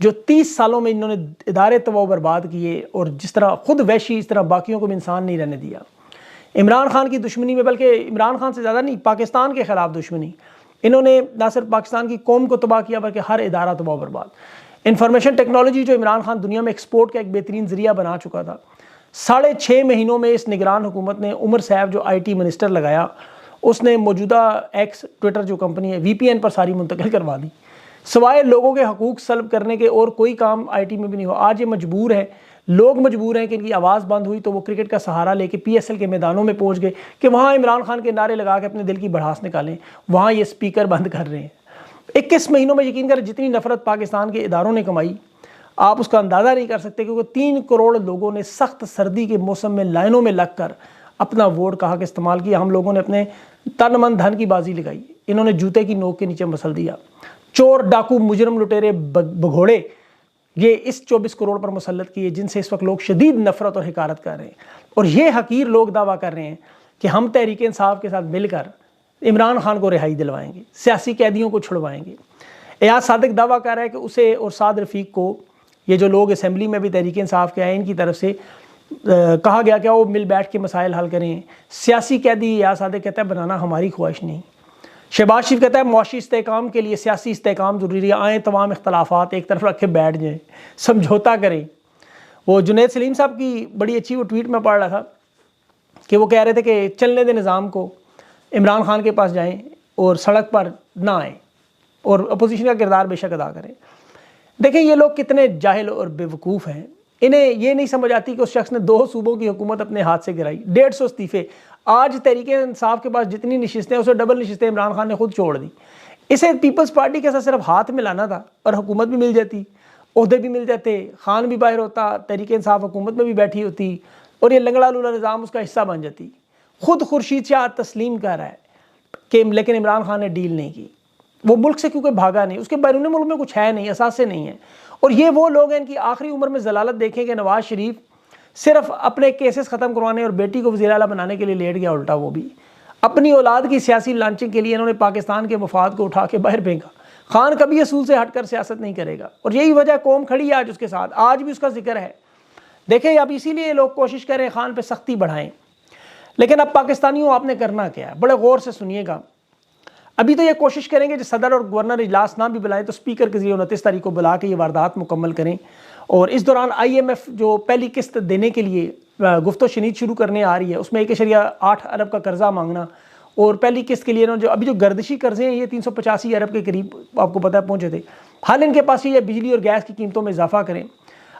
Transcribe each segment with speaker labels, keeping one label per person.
Speaker 1: جو 30 سالوں میں انہوں نے ادارے تباہ و برباد کیے، اور جس طرح خود وحشی اس طرح باقیوں کو بھی انسان نہیں رہنے دیا۔ عمران خان کی دشمنی میں، بلکہ عمران خان سے زیادہ نہیں، پاکستان کے خلاف دشمنی، انہوں نے نہ صرف پاکستان کی قوم کو تباہ کیا بلکہ ہر ادارہ تباہ و برباد۔ انفارمیشن ٹیکنالوجی جو عمران خان دنیا میں ایکسپورٹ کا ایک بہترین ذریعہ بنا چکا تھا، 6.5 مہینوں میں اس نگران حکومت نے عمر صاحب جو IT منسٹر لگایا، اس نے موجودہ ایکس ٹویٹر جو کمپنی ہے VPN پر ساری منتقل کروا دی، سوائے لوگوں کے حقوق سلب کرنے کے اور کوئی کام IT میں بھی نہیں ہوا۔ آج یہ مجبور ہے، لوگ مجبور ہیں کہ ان کی آواز بند ہوئی تو وہ کرکٹ کا سہارا لے کے PSL کے میدانوں میں پہنچ گئے کہ وہاں عمران خان کے نعرے لگا کے اپنے دل کی بڑھاس نکالیں، وہاں یہ سپیکر بند کر رہے ہیں۔ 21 مہینوں میں یقین کریں جتنی نفرت پاکستان کے اداروں نے کمائی، آپ اس کا اندازہ نہیں کر سکتے، کیونکہ 3 کروڑ لوگوں نے سخت سردی کے موسم میں لائنوں میں لگ کر اپنا ووٹ کہا کہ استعمال کیا۔ ہم لوگوں نے اپنے تن من دھن کی بازی لگائی، انہوں نے جوتے کی نوک کے نیچے مسل دیا۔ چور، ڈاکو، مجرم، لٹیرے، بگھوڑے یہ اس 24 کروڑ پر مسلط کیے، جن سے اس وقت لوگ شدید نفرت اور حقارت کر رہے ہیں۔ اور یہ حقیر لوگ دعویٰ کر رہے ہیں کہ ہم تحریک انصاف کے ساتھ مل کر عمران خان کو رہائی دلوائیں گے، سیاسی قیدیوں کو چھڑوائیں گے۔ ایاز صادق دعویٰ کر رہا ہے کہ اسے اور سعد رفیق کو، یہ جو لوگ اسمبلی میں بھی تحریک انصاف کے آئے، ان کی طرف سے کہا گیا کہ وہ مل بیٹھ کے مسائل حل کریں۔ سیاسی قیدی ایاز صادق کہتا ہے بنانا ہماری خواہش نہیں۔ شہباز شریف کہتا ہے معاشی استحکام کے لیے سیاسی استحکام ضروری ہے، آئیں تمام اختلافات ایک طرف رکھ کے بیٹھ جائیں، سمجھوتا کریں۔ وہ جنید سلیم صاحب کی بڑی اچھی وہ ٹویٹ میں پڑھ رہا تھا کہ وہ کہہ رہے تھے کہ چلنے دیں نظام کو، عمران خان کے پاس جائیں اور سڑک پر نہ آئیں اور اپوزیشن کا کردار بے شک ادا کریں۔ دیکھیں یہ لوگ کتنے جاہل اور بے وقوف ہیں، انہیں یہ نہیں سمجھ آتی کہ اس شخص نے 2 صوبوں کی حکومت اپنے ہاتھ سے گرائی، 150 استعفے۔ آج تحریک انصاف کے پاس جتنی نشستیں اسے ڈبل نشستیں عمران خان نے خود چھوڑ دی۔ اسے پیپلز پارٹی کے ساتھ صرف ہاتھ ملانا تھا اور حکومت بھی مل جاتی، عہدے بھی مل جاتے، خان بھی باہر ہوتا، تحریک انصاف حکومت میں بھی بیٹھی ہوتی اور یہ لنگڑا لولا نظام اس کا حصہ بن جاتی۔ خود خورشید شاہ تسلیم کر رہا ہے کہ لیکن عمران خان نے ڈیل نہیں کی۔ وہ ملک سے کیونکہ بھاگا نہیں، اس کے بیرون ملک میں کچھ ہے نہیں، اثاثے نہیں ہیں۔ اور یہ وہ لوگ ہیں، ان کی آخری عمر میں ضلالت دیکھیں کہ نواز شریف صرف اپنے کیسز ختم کروانے اور بیٹی کو وزیر اعلیٰ بنانے کے لیے لیٹ گیا، الٹا وہ بھی اپنی اولاد کی سیاسی لانچنگ کے لیے انہوں نے پاکستان کے مفاد کو اٹھا کے باہر پھینکا۔ خان کبھی اصول سے ہٹ کر سیاست نہیں کرے گا، اور یہی وجہ قوم کھڑی ہے آج اس کے ساتھ، آج بھی اس کا ذکر ہے۔ دیکھیں اب اسی لیے لوگ کوشش کریں خان پہ سختی بڑھائیں، لیکن اب پاکستانیوں آپ نے کرنا کیا ہے، بڑے غور سے سنیے گا۔ ابھی تو یہ کوشش کریں گے جو صدر اور گورنر اجلاس نہ بھی بلائیں تو اسپیکر کے ذریعے 29 تاریخ کو بلا کے یہ واردات مکمل کریں، اور اس دوران IMF جو پہلی قسط دینے کے لیے گفت و شنید شروع کرنے آ رہی ہے، اس میں 1.8 ارب کا قرضہ مانگنا، اور پہلی قسط کے لیے جو ابھی جو گردشی قرضے ہیں یہ 385 ارب کے قریب آپ کو پتہ ہے پہنچے تھے۔ حال ان کے پاس یہ بجلی اور گیس کی قیمتوں میں اضافہ کریں۔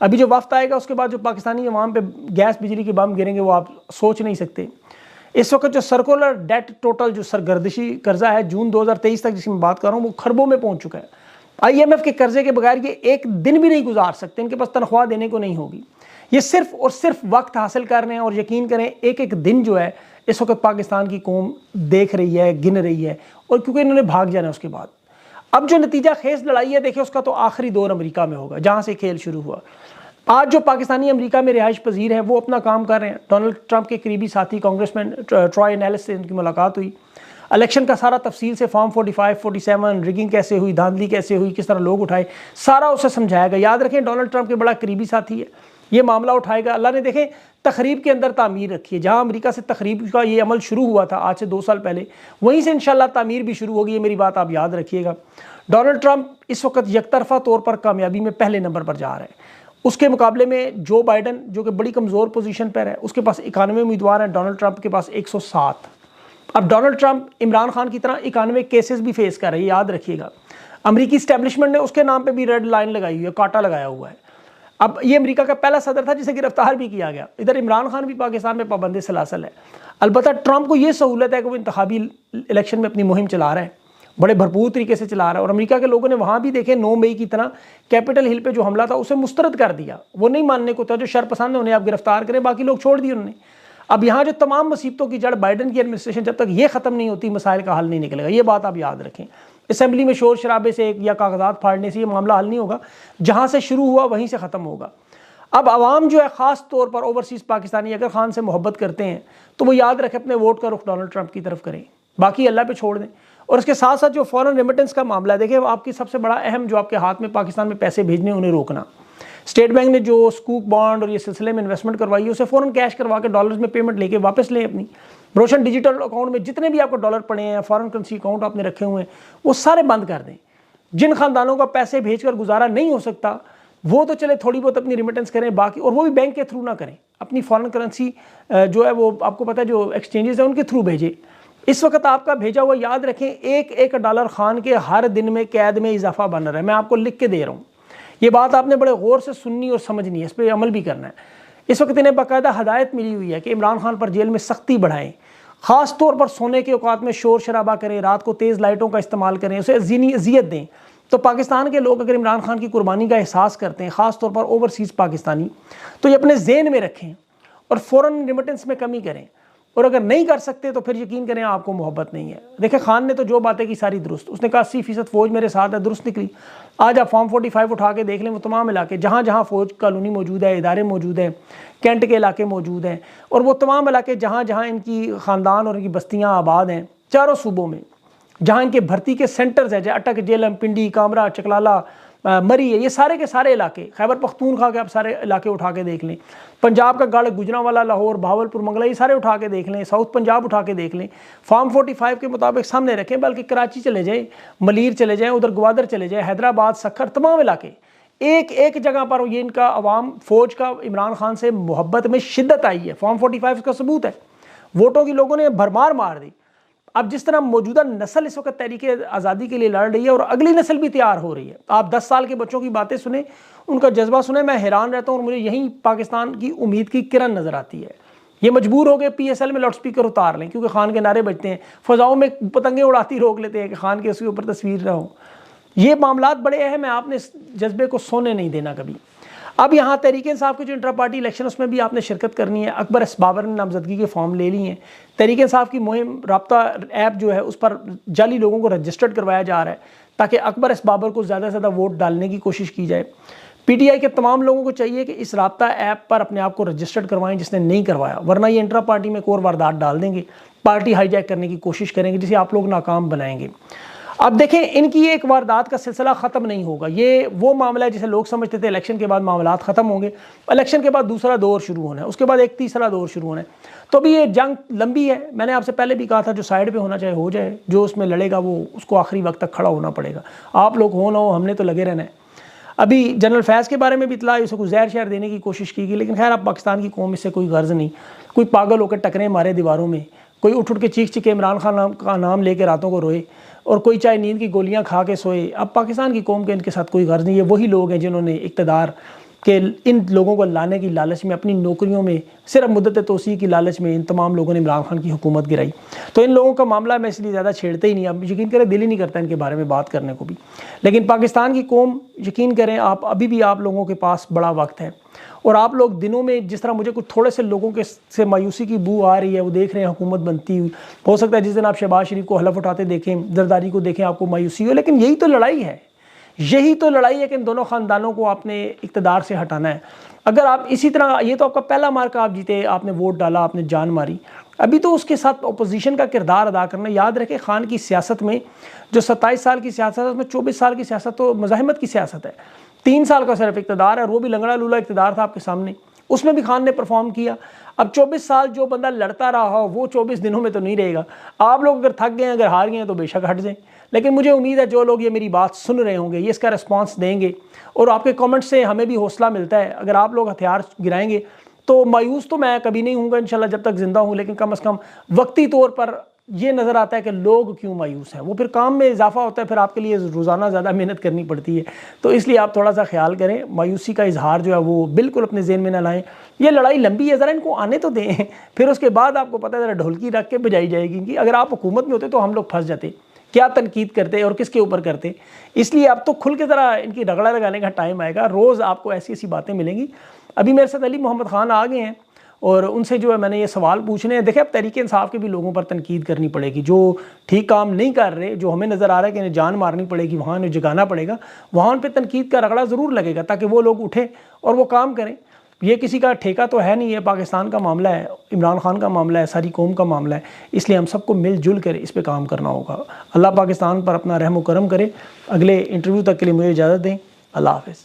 Speaker 1: ابھی جو وفد آئے گا اس کے بعد جو پاکستانی عوام پہ گیس بجلی کے بم گریں گے وہ آپ سوچ نہیں سکتے۔ اس وقت جو سرکولر ڈیٹ ٹوٹل جو سرگردشی قرضہ ہے جون 2023 تک جس کی میں بات کر رہا ہوں وہ خربوں میں پہنچ چکا ہے۔ IMF کے قرضے کے بغیر یہ ایک دن بھی نہیں گزار سکتے، ان کے پاس تنخواہ دینے کو نہیں ہوگی۔ یہ صرف اور صرف وقت حاصل کر رہے ہیں، اور یقین کریں ایک ایک دن جو ہے اس وقت پاکستان کی قوم دیکھ رہی ہے، گن رہی ہے، اور کیونکہ انہوں نے بھاگ جانا ہے اس کے بعد۔ اب جو نتیجہ خیز لڑائی ہے دیکھیں اس کا تو آخری دور امریکہ میں ہوگا جہاں سے کھیل شروع ہوا۔ آج جو پاکستانی امریکہ میں رہائش پذیر ہیں وہ اپنا کام کر رہے ہیں۔ ڈونلڈ ٹرمپ کے قریبی ساتھی کانگریسمین ٹرائے نیلس سے ان کی ملاقات ہوئی، الیکشن کا سارا تفصیل سے فارم 45 47 ریگنگ کیسے ہوئی، دھاندلی کیسے ہوئی، کس طرح لوگ اٹھائے، سارا اسے سمجھایا گا۔ یاد رکھیں ڈونلڈ ٹرمپ کے بڑا قریبی ساتھی ہے، یہ معاملہ اٹھائے گا۔ اللہ نے دیکھیں تخریب کے اندر تعمیر رکھی ہے، جہاں امریکہ سے تخریب کا یہ عمل شروع ہوا تھا آج سے 2 سال پہلے، وہیں سے انشاءاللہ تعمیر بھی شروع ہوگی، یہ میری بات آپ یاد رکھیے گا۔ ڈونلڈ ٹرمپ اس وقت یک طرفہ طور پر کامیابی میں پہلے نمبر پر جا رہا ہے، اس کے مقابلے میں جو بائیڈن جو کہ بڑی کمزور پوزیشن پر ہے اس کے پاس 91 امیدوار ہیں، ڈونلڈ ٹرمپ کے پاس 107۔ اب ڈونلڈ ٹرمپ عمران خان کی طرح 91 کیسز بھی فیس کر رہے ہیں، یاد رکھیے گا۔ امریکی اسٹیبلشمنٹ نے اس کے نام پہ بھی ریڈ لائن لگائی ہوئی ہے، کاٹا لگایا ہوا ہے۔ اب یہ امریکہ کا پہلا صدر تھا جسے گرفتار بھی کیا گیا۔ ادھر عمران خان بھی پاکستان میں پابند سلاسل ہے۔ البتہ ٹرمپ کو یہ سہولت ہے کہ وہ انتخابی الیکشن میں اپنی مہم چلا رہا ہے، بڑے بھرپور طریقے سے چلا رہا ہے، اور امریکہ کے لوگوں نے وہاں بھی دیکھیں 9 مئی کی طرح کیپٹل ہل پہ جو حملہ تھا اسے مسترد کر دیا، وہ نہیں ماننے کو تھا، جو شرپسند ہیں انہیں آپ گرفتار کریں، باقی لوگ چھوڑ دیے انہوں نے۔ اب یہاں جو تمام مصیبتوں کی جڑ بائیڈن کی ایڈمنسٹریشن جب تک یہ ختم نہیں ہوتی مسائل کا حل نہیں نکلے گا، یہ بات آپ یاد رکھیں۔ اسمبلی میں شور شرابے سے یا کاغذات پھاڑنے سے یہ معاملہ حل نہیں ہوگا، جہاں سے شروع ہوا وہیں سے ختم ہوگا۔ اب عوام جو ہے خاص طور پر اوورسیز پاکستانی اگر خان سے محبت کرتے ہیں تو وہ یاد رکھیں اپنے ووٹ کا رخ ڈونلڈ ٹرمپ کی طرف کریں، باقی اللہ پہ چھوڑ دیں۔ اور اس کے ساتھ ساتھ جو فورن ریمیٹنس کا معاملہ ہے، دیکھیں آپ کی سب سے بڑا اہم جو آپ کے ہاتھ میں پاکستان میں پیسے بھیجنے انہیں روکنا۔ اسٹیٹ بینک نے جو سکوک بانڈ اور یہ سلسلے میں انویسٹمنٹ کروائی ہے، اسے فوراً کیش کروا کے ڈالرز میں پیمنٹ لے کے واپس لیں اپنی۔ روشن ڈیجیٹل اکاؤنٹ میں جتنے بھی آپ کو ڈالر پڑے ہیں، فارن کرنسی اکاؤنٹ آپ نے رکھے ہوئے ہیں، وہ سارے بند کر دیں۔ جن خاندانوں کا پیسے بھیج کر گزارا نہیں ہو سکتا، وہ تو چلے تھوڑی بہت اپنی ریمیٹنس کریں، باقی اور وہ بھی بینک کے تھرو نہ کریں، اپنی فارن کرنسی جو ہے وہ آپ کو پتہ ہے جو ایکسچینجز ہیں ان کے تھرو بھیجیں۔ اس وقت آپ کا بھیجا ہوا یاد رکھیں، ایک ایک ڈالر خان کے ہر دن میں قید میں اضافہ بن رہا ہے۔ میں آپ کو لکھ کے دے رہا ہوں، یہ بات آپ نے بڑے غور سے سننی اور سمجھنی ہے، اس پہ عمل بھی کرنا ہے۔ اس وقت انہیں باقاعدہ ہدایت ملی ہوئی ہے کہ عمران خان پر جیل میں سختی بڑھائیں، خاص طور پر سونے کے اوقات میں شور شرابہ کریں، رات کو تیز لائٹوں کا استعمال کریں، اسے ذہنی اذیت دیں۔ تو پاکستان کے لوگ اگر عمران خان کی قربانی کا احساس کرتے ہیں، خاص طور پر اوورسیز پاکستانی، تو یہ اپنے ذہن میں رکھیں اور فوراً ریمیٹنس میں کمی کریں، اور اگر نہیں کر سکتے تو پھر یقین کریں آپ کو محبت نہیں ہے۔ دیکھیں خان نے تو جو باتیں کی ساری درست، اس نے کہا 80% فوج میرے ساتھ ہے، درست نکلی۔ آج آپ فارم 45 اٹھا کے دیکھ لیں، وہ تمام علاقے جہاں جہاں فوج کالونی موجود ہے، ادارے موجود ہیں، کینٹ کے علاقے موجود ہیں، اور وہ تمام علاقے جہاں جہاں ان کی خاندان اور ان کی بستیاں آباد ہیں چاروں صوبوں میں، جہاں ان کے بھرتی کے سینٹرز ہیں، جیسے اٹک، جیلم، پنڈی، کامرا، چکلالہ، مری ہے، یہ سارے کے سارے علاقے، خیبر پختونخوا کے آپ سارے علاقے اٹھا کے دیکھ لیں، پنجاب کا گڑھ، گجرانوالہ، لاہور، بہاولپور، منگلا، یہ سارے اٹھا کے دیکھ لیں، ساؤتھ پنجاب اٹھا کے دیکھ لیں، فارم 45 کے مطابق سامنے رکھیں، بلکہ کراچی چلے جائیں، ملیر چلے جائیں، ادھر گوادر چلے جائیں، حیدرآباد، سکھر، تمام علاقے، ایک ایک جگہ پر یہ ان کا عوام فوج کا عمران خان سے محبت میں شدت آئی ہے۔ فارم 45 کا ثبوت ہے، ووٹوں کی لوگوں نے بھرمار مار دی۔ اب جس طرح موجودہ نسل اس وقت تحریک آزادی کے لیے لڑ رہی ہے اور اگلی نسل بھی تیار ہو رہی ہے، آپ 10 سال کے بچوں کی باتیں سنیں، ان کا جذبہ سنیں، میں حیران رہتا ہوں، اور مجھے یہیں پاکستان کی امید کی کرن نظر آتی ہے۔ یہ مجبور ہو گئے PSL میں لاؤڈ سپیکر اتار لیں، کیونکہ خان کے نعرے بجتے ہیں، فضاؤں میں پتنگیں اڑاتی روک لیتے ہیں کہ خان کے اس کے اوپر تصویر نہ ہو۔ یہ معاملات بڑے اہم ہیں، آپ نے اس جذبے کو سونے نہیں دینا کبھی۔ اب یہاں تحریک انصاف کے جو انٹرا پارٹی الیکشن، اس میں بھی آپ نے شرکت کرنی ہے۔ اکبر ایس بابر نے نامزدگی کے فارم لے لی ہیں۔ تحریک انصاف کی مہم رابطہ ایپ جو ہے اس پر جعلی لوگوں کو رجسٹرڈ کروایا جا رہا ہے، تاکہ اکبر ایس بابر کو زیادہ سے زیادہ ووٹ ڈالنے کی کوشش کی جائے۔ PTI کے تمام لوگوں کو چاہیے کہ اس رابطہ ایپ پر اپنے آپ کو رجسٹرڈ کروائیں جس نے نہیں کروایا، ورنہ یہ انٹرا پارٹی میں کوئی واردات ڈال دیں گے، پارٹی ہائی جیک کرنے کی کوشش کریں گے، جسے آپ لوگ ناکام بنائیں گے۔ اب دیکھیں ان کی ایک واردات کا سلسلہ ختم نہیں ہوگا، یہ وہ معاملہ ہے جسے لوگ سمجھتے تھے الیکشن کے بعد معاملات ختم ہوں گے، الیکشن کے بعد دوسرا دور شروع ہونا ہے، اس کے بعد ایک تیسرا دور شروع ہونا ہے۔ تو بھی یہ جنگ لمبی ہے، میں نے آپ سے پہلے بھی کہا تھا، جو سائیڈ پہ ہونا چاہے ہو جائے، جو اس میں لڑے گا وہ اس کو آخری وقت تک کھڑا ہونا پڑے گا، آپ لوگ ہو نہ ہو، ہم نے تو لگے رہنا ہے۔ ابھی جنرل فیض کے بارے میں بھی اطلاع، اسے کوئی زہر شہر دینے کی کوشش کی گئی، لیکن خیر اب پاکستان کی قوم اس سے کوئی غرض نہیں، کوئی پاگل ہو کے ٹکریں مارے دیواروں میں، کوئی اٹھ کے چیخ کے عمران خان کا نام لے کے راتوں کو روئے، اور کوئی چاہے نیند کی گولیاں کھا کے سوئے۔ اب پاکستان کی قوم کے ان کے ساتھ کوئی غرض نہیں ہے، وہی لوگ ہیں جنہوں نے اقتدار کے ان لوگوں کو لانے کی لالچ میں، اپنی نوکریوں میں صرف مدت توسیع کی لالچ میں ان تمام لوگوں نے عمران خان کی حکومت گرائی۔ تو ان لوگوں کا معاملہ میں اس لیے زیادہ چھیڑتے ہی نہیں، اب یقین کریں دل ہی نہیں کرتا ان کے بارے میں بات کرنے کو بھی۔ لیکن پاکستان کی قوم، یقین کریں آپ، ابھی بھی آپ لوگوں کے پاس بڑا وقت ہے، اور آپ لوگ دنوں میں جس طرح مجھے کچھ تھوڑے سے لوگوں کے سے مایوسی کی بو آ رہی ہے، وہ دیکھ رہے ہیں حکومت بنتی ہوئی، ہو سکتا ہے جس دن آپ شہباز شریف کو حلف اٹھاتے دیکھیں، زرداری کو دیکھیں، آپ کو مایوسی ہو، لیکن یہی تو لڑائی ہے، یہی تو لڑائی ہے کہ ان دونوں خاندانوں کو آپ نے اقتدار سے ہٹانا ہے۔ اگر آپ اسی طرح، یہ تو آپ کا پہلا مارکا، آپ جیتے، آپ نے ووٹ ڈالا، آپ نے جان ماری، ابھی تو اس کے ساتھ اپوزیشن کا کردار ادا کرنا۔ یاد رکھیں خان کی سیاست میں جو 27 سال کی سیاست ہے، اس میں 24 سال کی سیاست تو مزاحمت کی سیاست ہے، 3 سال کا صرف اقتدار ہے، اور وہ بھی لنگڑا لولا اقتدار تھا آپ کے سامنے، اس میں بھی خان نے پرفارم کیا۔ اب 24 سال جو بندہ لڑتا رہا ہو وہ 24 دنوں میں تو نہیں رہے گا۔ آپ لوگ اگر تھک گئے ہیں، اگر ہار گئے ہیں تو بے شک ہٹ جائیں، لیکن مجھے امید ہے جو لوگ یہ میری بات سن رہے ہوں گے یہ اس کا رسپانس دیں گے، اور آپ کے کامنٹ سے ہمیں بھی حوصلہ ملتا ہے۔ اگر آپ لوگ ہتھیار گرائیں گے تو مایوس تو میں کبھی نہیں ہوں گا انشاءاللہ جب تک زندہ ہوں، لیکن کم از کم وقتی طور پر یہ نظر آتا ہے کہ لوگ کیوں مایوس ہیں، وہ پھر کام میں اضافہ ہوتا ہے، پھر آپ کے لیے روزانہ زیادہ محنت کرنی پڑتی ہے، تو اس لیے آپ تھوڑا سا خیال کریں، مایوسی کا اظہار جو ہے وہ بالکل اپنے ذہن میں نہ لائیں۔ یہ لڑائی لمبی ہے، ذرا ان کو آنے تو دیں، پھر اس کے بعد آپ کو پتہ ہے ذرا ڈھولکی رکھ کے بجائی جائے گی ان کی۔ اگر آپ حکومت میں ہوتے تو ہم لوگ پھنس جاتے، کیا تنقید کرتے اور کس کے اوپر کرتے۔ اس لیے اب تو کھل کے ذرا ان کی رگڑا لگانے کا ٹائم آئے گا، روز آپ کو ایسی ایسی باتیں ملیں گی۔ ابھی میرے ساتھ علی محمد خان آ گئے ہیں، اور ان سے جو ہے میں نے یہ سوال پوچھنے ہیں۔ دیکھیں اب تحریک انصاف کے بھی لوگوں پر تنقید کرنی پڑے گی، جو ٹھیک کام نہیں کر رہے، جو ہمیں نظر آ رہا ہے کہ انہیں جان مارنی پڑے گی، وہاں انہیں جگانا پڑے گا، وہاں ان پہ تنقید کا رگڑا ضرور لگے گا، تاکہ وہ لوگ اٹھیں اور وہ کام کریں۔ یہ کسی کا ٹھیکہ تو ہے نہیں، ہے پاکستان کا معاملہ ہے، عمران خان کا معاملہ ہے، ساری قوم کا معاملہ ہے، اس لیے ہم سب کو مل جل کر اس پہ کام کرنا ہوگا۔ اللہ پاکستان پر اپنا رحم و کرم کرے۔ اگلے انٹرویو تک کے لیے مجھے اجازت دیں، اللہ حافظ۔